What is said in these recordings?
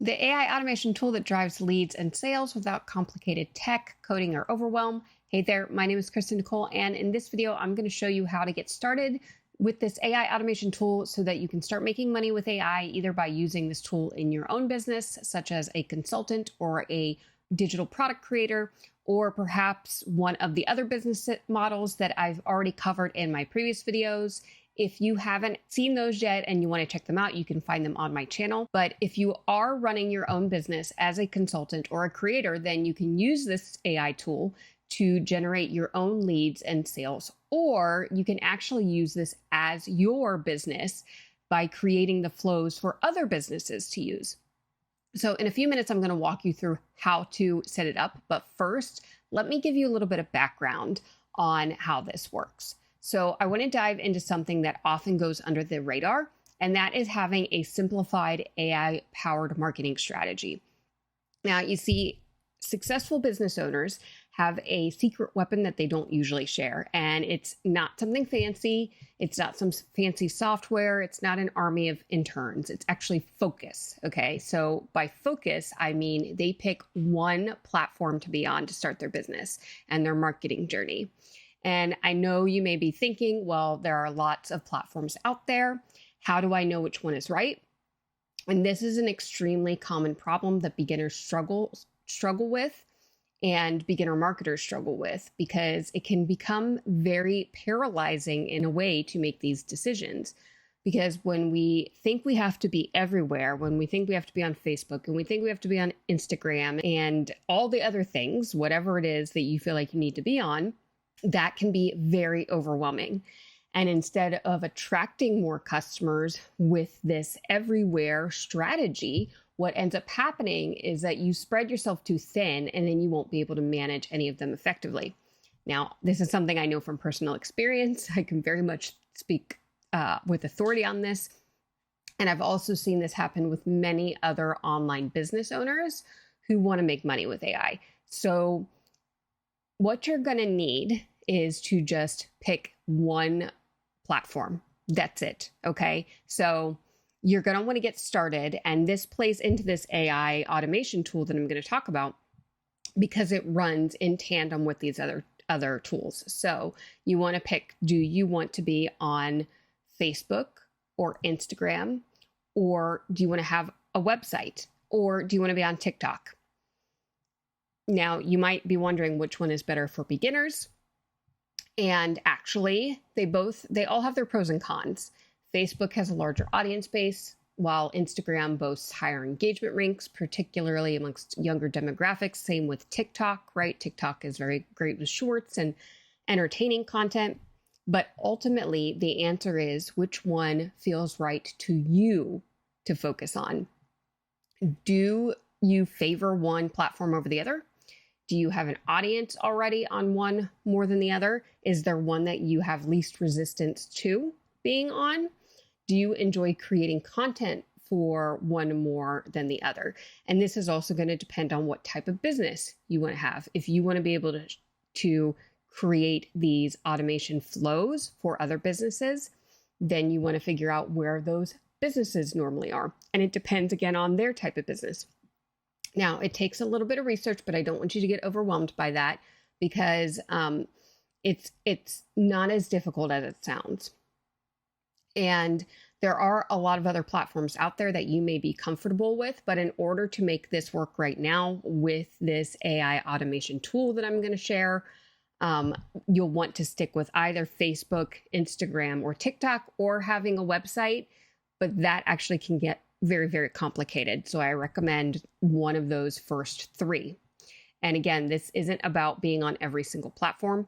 the AI automation tool that drives leads and sales without complicated tech, coding, or overwhelm. Hey there, my name is Kristin Nicole, and in this video, I'm going to show you how to get started with this AI automation tool so that you can start making money with AI, either by using this tool in your own business, such as a consultant or a digital product creator, or perhaps one of the other business models that I've already covered in my previous videos. If you haven't seen those yet and you want to check them out, you can find them on my channel. But if you are running your own business as a consultant or a creator, then you can use this AI tool to generate your own leads and sales. Or you can actually use this as your business by creating the flows for other businesses to use. So in a few minutes, I'm going to walk you through how to set it up. But first, let me give you a little bit of background on how this works. So I want to dive into something that often goes under the radar, and that is having a simplified AI-powered marketing strategy. Now, you see, successful business owners have a secret weapon that they don't usually share, and it's not something fancy. It's not some fancy software. It's not an army of interns. It's actually focus, okay? So by focus, I mean they pick one platform to be on to start their business and their marketing journey. And I know you may be thinking, well, there are lots of platforms out there. How do I know which one is right? And this is an extremely common problem that beginners struggle with and beginner marketers struggle with, because it can become very paralyzing in a way to make these decisions. Because when we think we have to be everywhere, when we think we have to be on Facebook and we think we have to be on Instagram and all the other things, whatever it is that you feel like you need to be on, that can be very overwhelming. And instead of attracting more customers with this everywhere strategy, what ends up happening is that you spread yourself too thin, and then you won't be able to manage any of them effectively. Now, this is something I know from personal experience. I can very much speak with authority on this. And I've also seen this happen with many other online business owners who want to make money with AI. So what you're going to need is to just pick one platform. That's it. Okay. So you're going to want to get started. And this plays into this AI automation tool that I'm going to talk about, because it runs in tandem with these other tools. So you want to pick, do you want to be on Facebook or Instagram, or do you want to have a website, or do you want to be on TikTok? Now, you might be wondering which one is better for beginners. And actually, they all have their pros and cons. Facebook has a larger audience base, while Instagram boasts higher engagement ranks, particularly amongst younger demographics. Same with TikTok, right? TikTok is very great with shorts and entertaining content. But ultimately, the answer is which one feels right to you to focus on. Do you favor one platform over the other? Do you have an audience already on one more than the other? Is there one that you have least resistance to being on? Do you enjoy creating content for one more than the other? And this is also going to depend on what type of business you want to have. If you want to be able to create these automation flows for other businesses, then you want to figure out where those businesses normally are. And it depends again on their type of business. Now, it takes a little bit of research, but I don't want you to get overwhelmed by that, because it's not as difficult as it sounds. And there are a lot of other platforms out there that you may be comfortable with, but in order to make this work right now with this AI automation tool that I'm going to share, you'll want to stick with either Facebook, Instagram, or TikTok, or having a website, but that actually can get very, very complicated. So I recommend one of those first three. And again, this isn't about being on every single platform.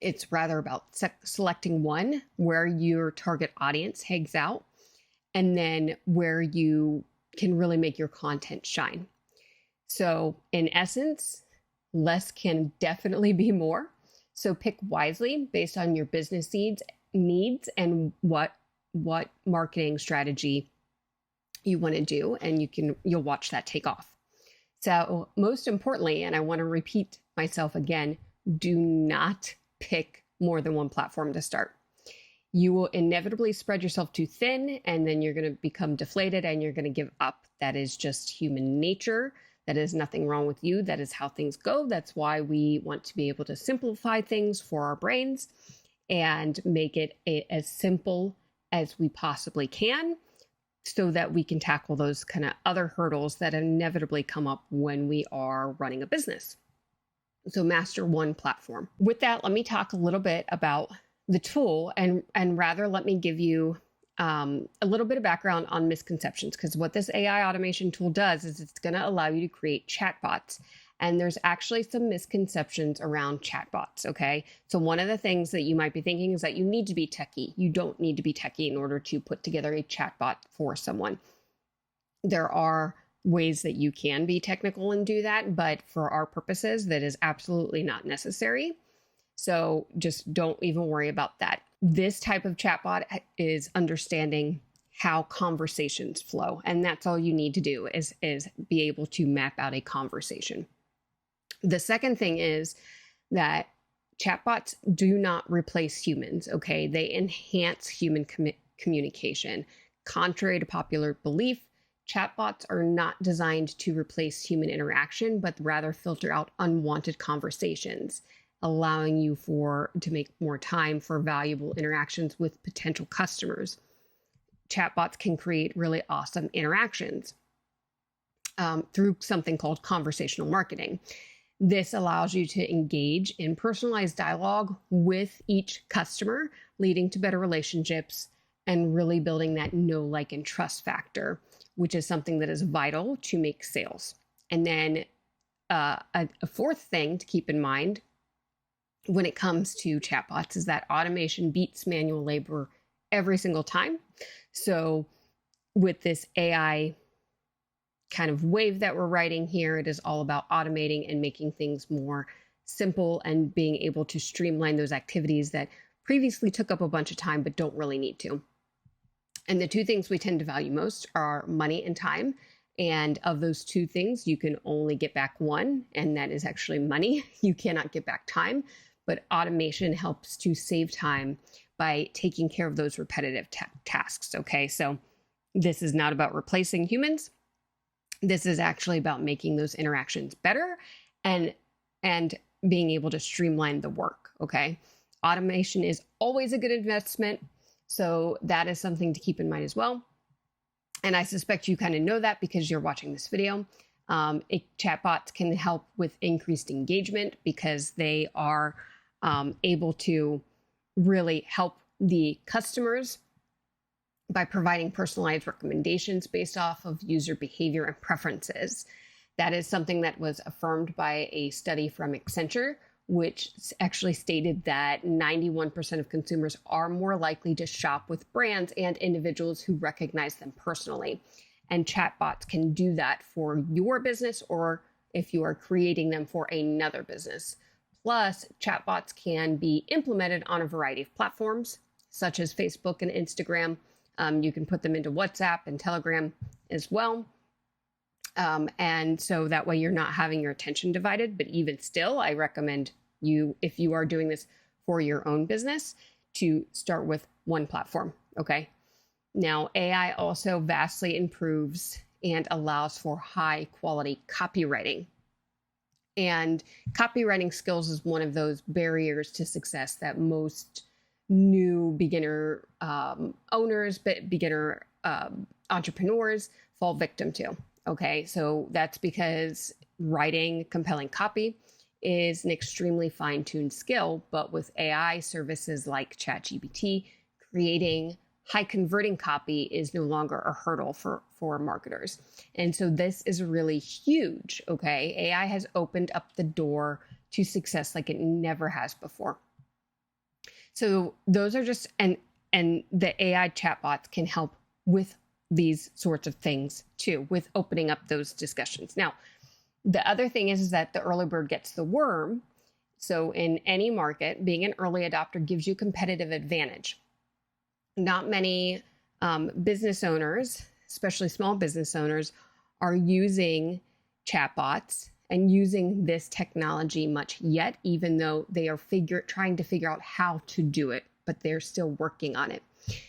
It's rather about selecting one where your target audience hangs out, and then where you can really make your content shine. So in essence, less can definitely be more. So pick wisely based on your business needs and what marketing strategy you want to do, and you'll watch that take off. So most importantly, and I want to repeat myself again, do not pick more than one platform to start. you will inevitably spread yourself too thin, and then you're going to become deflated and you're going to give up. That is just human nature. That is nothing wrong with you. That is how things go. That's why we want to be able to simplify things for our brains and make it as simple as we possibly can, so that we can tackle those kind of other hurdles that inevitably come up when we are running a business. So master one platform. With that, let me talk a little bit about the tool, and rather let me give you a little bit of background on misconceptions, because what this AI automation tool does is it's going to allow you to create chatbots. And there's actually some misconceptions around chatbots, okay? So one of the things that you might be thinking is that you need to be techie. You don't need to be techie in order to put together a chatbot for someone. There are ways that you can be technical and do that, but for our purposes, that is absolutely not necessary. So just don't even worry about that. This type of chatbot is understanding how conversations flow. And that's all you need to do is be able to map out a conversation. The second thing is that chatbots do not replace humans, okay? They enhance human communication. Contrary to popular belief, chatbots are not designed to replace human interaction, but rather filter out unwanted conversations, allowing you to make more time for valuable interactions with potential customers. Chatbots can create really awesome interactions through something called conversational marketing. This allows you to engage in personalized dialogue with each customer, leading to better relationships and really building that know, like, and trust factor, which is something that is vital to make sales. And then a fourth thing to keep in mind when it comes to chatbots is that automation beats manual labor every single time. So with this AI kind of wave that we're riding here, it is all about automating and making things more simple and being able to streamline those activities that previously took up a bunch of time but don't really need to. And the two things we tend to value most are money and time. And of those two things, you can only get back one, and that is actually money. You cannot get back time, but automation helps to save time by taking care of those repetitive tasks, okay? So this is not about replacing humans. This is actually about making those interactions better and being able to streamline the work, okay? Automation is always a good investment, so that is something to keep in mind as well. And I suspect you kind of know that because you're watching this video. Chatbots can help with increased engagement because they are able to really help the customers by providing personalized recommendations based off of user behavior and preferences. That is something that was affirmed by a study from Accenture, which actually stated that 91% of consumers are more likely to shop with brands and individuals who recognize them personally. And chatbots can do that for your business, or if you are creating them for another business. Plus, chatbots can be implemented on a variety of platforms, such as Facebook and Instagram. You can put them into WhatsApp and Telegram as well. And so that way you're not having your attention divided. But even still, I recommend you, if you are doing this for your own business, to start with one platform, okay? Now, AI also vastly improves and allows for high quality copywriting. And copywriting skills is one of those barriers to success that most new beginner owners, but beginner entrepreneurs fall victim to. Okay, so that's because writing compelling copy is an extremely fine-tuned skill, but with AI services like ChatGPT, creating high converting copy is no longer a hurdle for marketers. And so this is really huge, okay? AI has opened up the door to success like it never has before. So those are just, and the AI chatbots can help with these sorts of things too, with opening up those discussions. Now, the other thing is that the early bird gets the worm. So in any market, being an early adopter gives you competitive advantage. Not many business owners, especially small business owners, are using chatbots and using this technology much yet, even though they are trying to figure out how to do it but they're still working on it.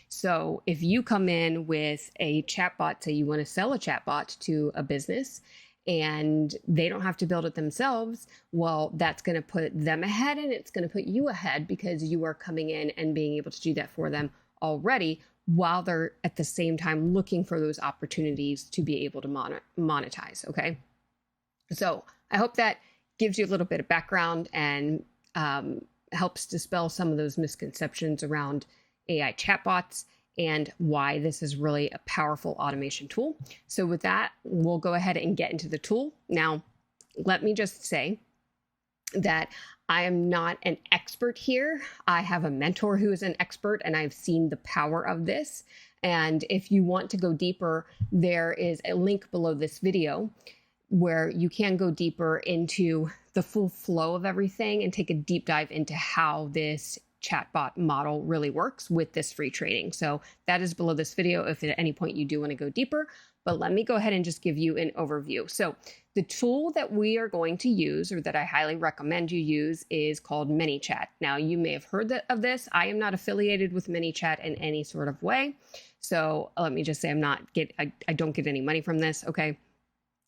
So if you come in with a chatbot, say you want to sell a chatbot to a business and they don't have to build it themselves, well, that's going to put them ahead and it's going to put you ahead because you are coming in and being able to do that for them already while they're at the same time looking for those opportunities to be able to monetize. Okay. So I hope that gives you a little bit of background and helps dispel some of those misconceptions around AI chatbots and why this is really a powerful automation tool. So with that, we'll go ahead and get into the tool. Now, let me just say that I am not an expert here. I have a mentor who is an expert and I've seen the power of this. And if you want to go deeper, there is a link below this video where you can go deeper into the full flow of everything and take a deep dive into how this chatbot model really works with this free training. So that is below this video if at any point you do want to go deeper. But let me go ahead and just give you an overview. So the tool that we are going to use, or that I highly recommend you use, is called ManyChat. Now, you may have heard of this. I am not affiliated with ManyChat in any sort of way. So let me just say I don't get any money from this, okay?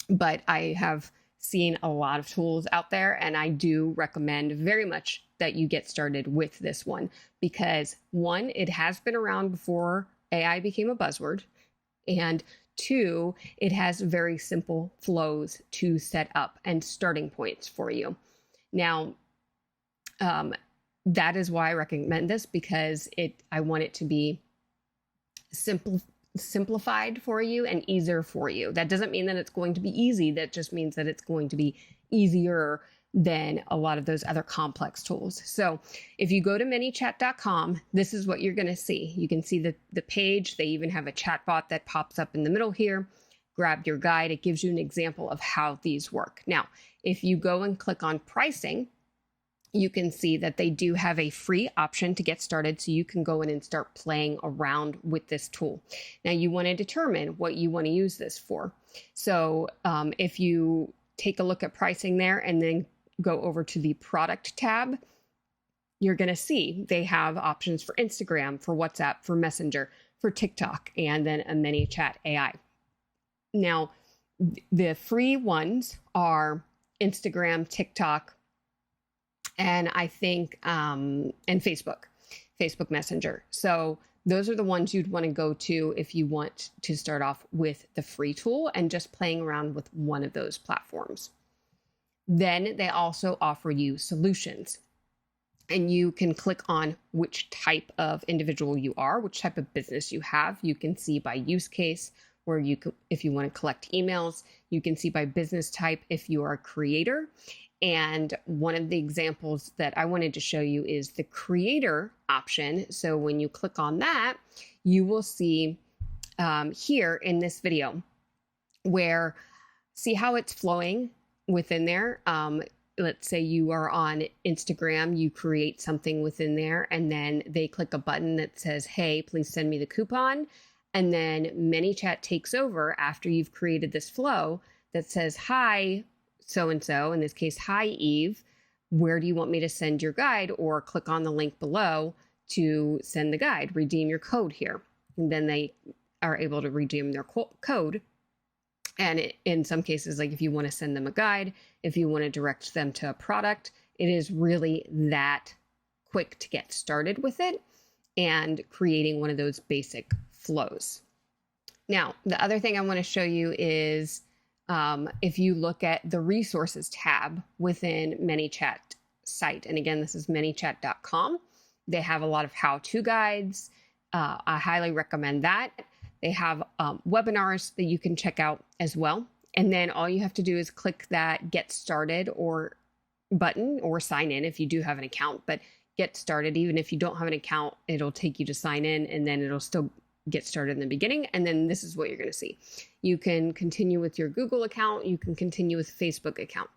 But I have seen a lot of tools out there, and I do recommend very much that you get started with this one because, one, it has been around before AI became a buzzword, and two, it has very simple flows to set up and starting points for you. Now, that is why I recommend this, because I want it to be simplified for you and easier for you. That doesn't mean that it's going to be easy. That just means that it's going to be easier than a lot of those other complex tools. So if you go to manychat.com, this is what you're going to see. You can see the page. They even have a chatbot that pops up in the middle here. Grab your guide. It gives you an example of how these work. Now, if you go and click on pricing, you can see that they do have a free option to get started, so you can go in and start playing around with this tool. Now, you want to determine what you want to use this for. So if you take a look at pricing there and then go over to the product tab, you're going to see they have options for Instagram, for WhatsApp, for Messenger, for TikTok, and then a ManyChat AI. Now, the free ones are Instagram, TikTok, and I think, and Facebook Messenger. So those are the ones you'd want to go to if you want to start off with the free tool and just playing around with one of those platforms. Then they also offer you solutions, and you can click on which type of individual you are, which type of business you have. You can see by use case, where if you want to collect emails. You can see by business type if you are a creator. And one of the examples that I wanted to show you is the creator option. So when you click on that, you will see here in this video where, see how it's flowing within there. Let's say you are on Instagram, you create something within there, and then they click a button that says, hey, please send me the coupon. And then ManyChat takes over after you've created this flow that says, hi, so-and-so, in this case, hi, Eve, where do you want me to send your guide? Or click on the link below to send the guide, redeem your code here. And then they are able to redeem their code. And in some cases, like if you want to send them a guide, if you want to direct them to a product, it is really that quick to get started with it and creating one of those basic flows. Now, the other thing I want to show you is if you look at the resources tab within ManyChat site, and again, this is manychat.com. They have a lot of how-to guides. I highly recommend that. They have webinars that you can check out as well. And then all you have to do is click that get started or button, or sign in if you do have an account. But get started, even if you don't have an account, it'll take you to sign in, and then it'll still get started in the beginning. And then this is what you're going to see. You can continue with your Google account. You can continue with Facebook account.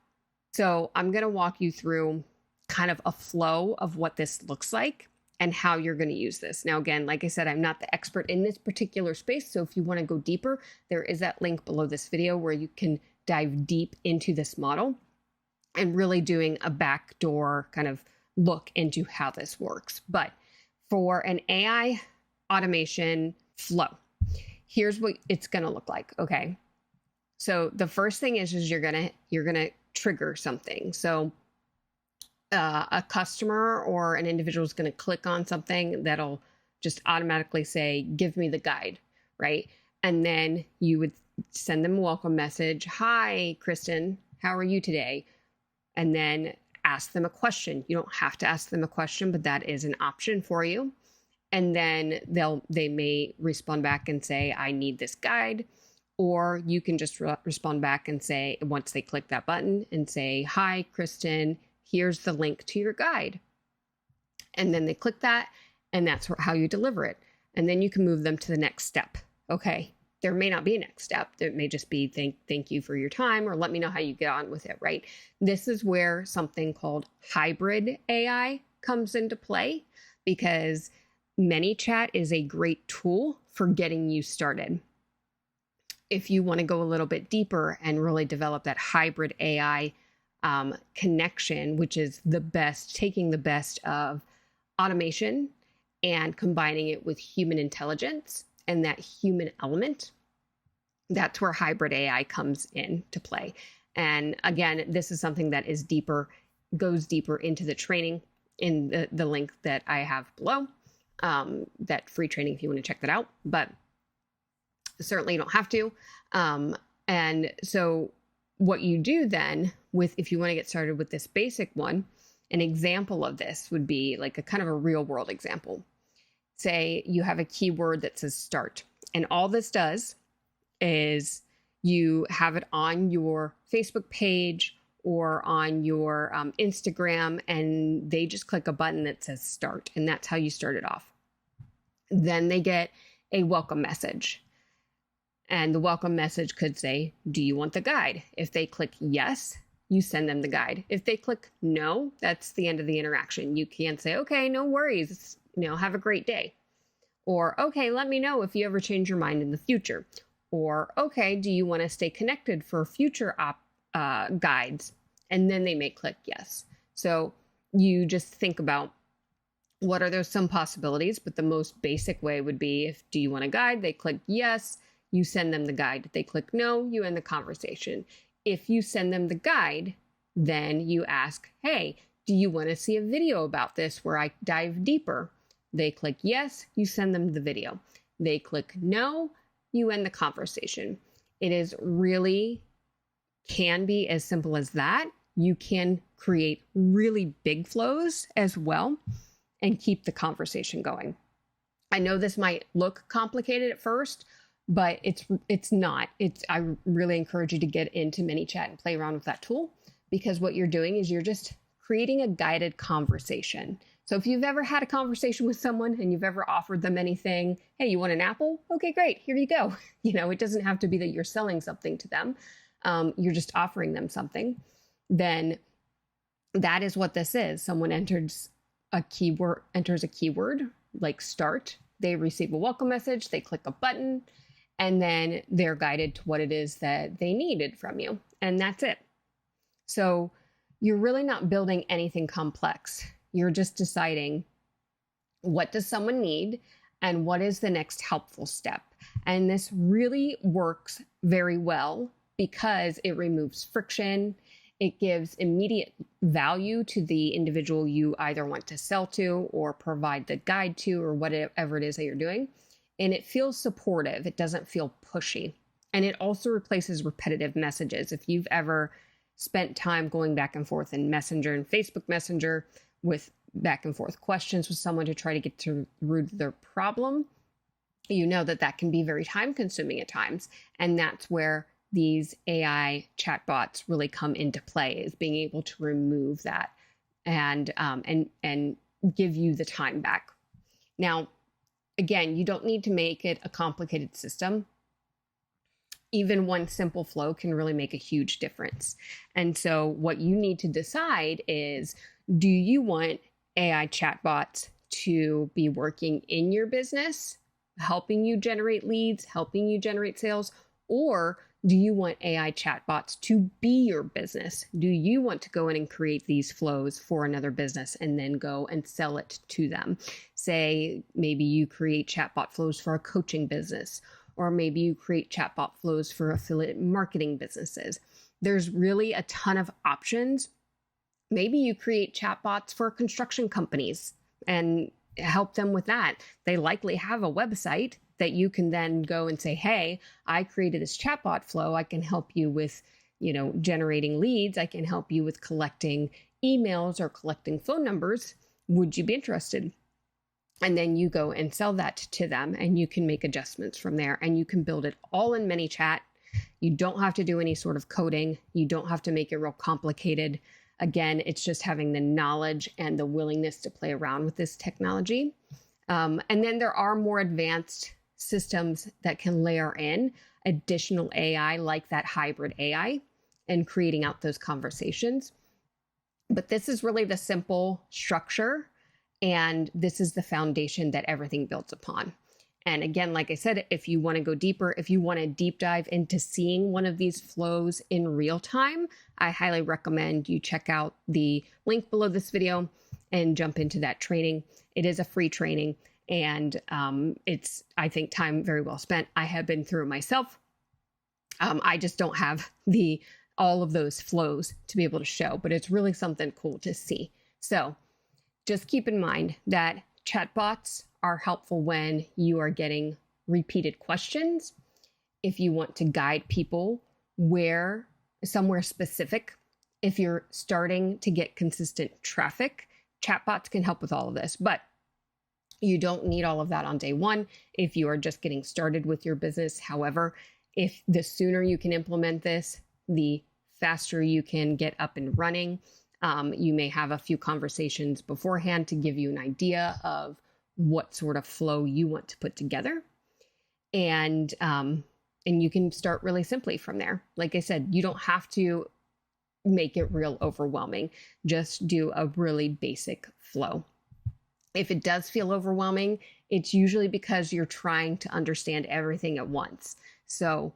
So I'm going to walk you through kind of a flow of what this looks like and how you're going to use this. Now, again, like I said, I'm not the expert in this particular space. So if you want to go deeper, there is that link below this video where you can dive deep into this model and really doing a backdoor kind of look into how this works. But for an AI automation flow. Here's what it's going to look like. Okay. So the first thing is you're going to trigger something. So a customer or an individual is going to click on something that'll just automatically say, give me the guide, right? And then you would send them a welcome message. Hi, Kristin, how are you today? And then ask them a question. You don't have to ask them a question, but that is an option for you. And then they may respond back and say, I need this guide. Or you can just respond back and say, once they click that button and say, hi, Kristin, here's the link to your guide. And then they click that, and that's how you deliver it. And then you can move them to the next step. Okay. There may not be a next step. It may just be thank you for your time, or let me know how you get on with it, right? This is where something called hybrid AI comes into play, because ManyChat is a great tool for getting you started. If you want to go a little bit deeper and really develop that hybrid AI connection, which is taking the best of automation and combining it with human intelligence and that human element, that's where hybrid AI comes into play. And again, this is something that is goes deeper into the training in the link that I have below, that free training if you want to check that out, but certainly you don't have to. And so what you do then if you want to get started with this basic one, an example of this would be like a kind of a real world example. Say you have a keyword that says start, and all this does is you have it on your Facebook page or on your Instagram, and they just click a button that says start, and that's how you start it off. Then they get a welcome message. And the welcome message could say, do you want the guide? If they click yes, you send them the guide. If they click no, that's the end of the interaction. You can't say, okay, no worries, have a great day. Or, okay, let me know if you ever change your mind in the future. Or, okay, do you want to stay connected for future guides? And then they may click yes. So you just think about what are some possibilities, but the most basic way would be do you want a guide? They click yes. You send them the guide. They click no, you end the conversation. If you send them the guide, then you ask, hey, do you want to see a video about this where I dive deeper? They click yes, you send them the video. They click no, you end the conversation. It is really can be as simple as that. You can create really big flows as well and keep the conversation going. I know this might look complicated at first, but it's not. I really encourage you to get into ManyChat and play around with that tool, because what you're doing is you're just creating a guided conversation. So if you've ever had a conversation with someone and you've ever offered them anything, hey, you want an apple? Okay, great, here you go. It doesn't have to be that you're selling something to them. You're just offering them something. Then that is what this is. Someone enters a keyword like start. They receive a welcome message. They click a button. And then they're guided to what it is that they needed from you. And that's it. So you're really not building anything complex. You're just deciding what does someone need and what is the next helpful step. And this really works very well because it removes friction. It gives immediate value to the individual you either want to sell to or provide the guide to or whatever it is that you're doing. And it feels supportive. It doesn't feel pushy. And it also replaces repetitive messages. If you've ever spent time going back and forth in Messenger and Facebook Messenger with back and forth questions with someone to try to get to the root of their problem, you know that can be very time consuming at times. And that's where these AI chatbots really come into play, is being able to remove that and give you the time back. Now, again, you don't need to make it a complicated system. Even one simple flow can really make a huge difference. And so what you need to decide is, do you want AI chatbots to be working in your business, helping you generate leads, helping you generate sales, or Do you want AI chatbots to be your business? Do you want to go in and create these flows for another business and then go and sell it to them? Say maybe you create chatbot flows for a coaching business, or maybe you create chatbot flows for affiliate marketing businesses. There's really a ton of options. Maybe you create chatbots for construction companies and help them with that. They likely have a website that you can then go and say, hey, I created this chatbot flow. I can help you with, generating leads. I can help you with collecting emails or collecting phone numbers. Would you be interested? And then you go and sell that to them, and you can make adjustments from there, and you can build it all in ManyChat. You don't have to do any sort of coding. You don't have to make it real complicated. Again, it's just having the knowledge and the willingness to play around with this technology. And then there are more advanced systems that can layer in additional AI, like that hybrid AI, and creating out those conversations. But this is really the simple structure, and this is the foundation that everything builds upon. And again, like I said, if you want to go deeper, if you want to deep dive into seeing one of these flows in real time, I highly recommend you check out the link below this video and jump into that training. It is a free training, and it's, I think, time very well spent. I have been through it myself. I just don't have all of those flows to be able to show, but it's really something cool to see. So just keep in mind that chatbots are helpful when you are getting repeated questions. If you want to guide people somewhere specific, if you're starting to get consistent traffic, chatbots can help with all of this, but you don't need all of that on day one if you are just getting started with your business. However, if the sooner you can implement this, the faster you can get up and running. You may have a few conversations beforehand to give you an idea of what sort of flow you want to put together. And you can start really simply from there. Like I said, you don't have to make it real overwhelming. Just do a really basic flow. If it does feel overwhelming, it's usually because you're trying to understand everything at once. So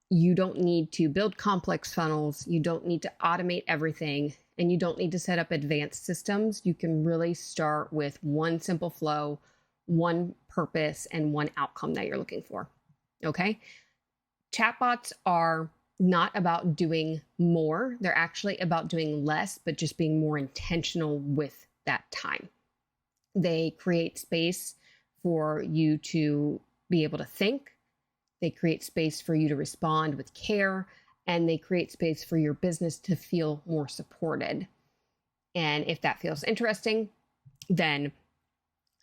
you don't need to build complex funnels. You don't need to automate everything. And you don't need to set up advanced systems. You can really start with one simple flow, one purpose, and one outcome that you're looking for. Okay? Chatbots are not about doing more. They're actually about doing less, but just being more intentional with that time. They create space for you to be able to think. They create space for you to respond with care, and they create space for your business to feel more supported. And if that feels interesting, then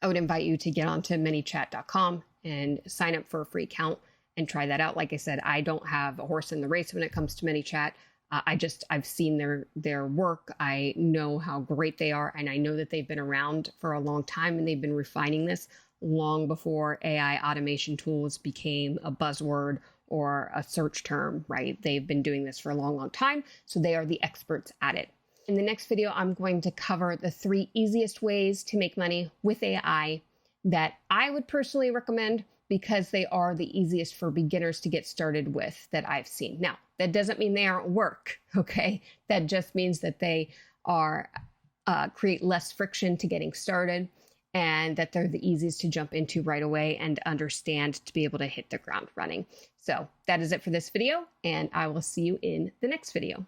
I would invite you to get onto manychat.com and sign up for a free account and try that out. Like I said, I don't have a horse in the race when it comes to ManyChat. I've seen their work. I know how great they are, and I know that they've been around for a long time, and they've been refining this long before AI automation tools became a buzzword or a search term, right? They've been doing this for a long, long time, so they are the experts at it. In the next video, I'm going to cover the 3 easiest ways to make money with AI that I would personally recommend, because they are the easiest for beginners to get started with that I've seen. Now, that doesn't mean they aren't work, okay? That just means that they are create less friction to getting started, and that they're the easiest to jump into right away and understand to be able to hit the ground running. So that is it for this video, and I will see you in the next video.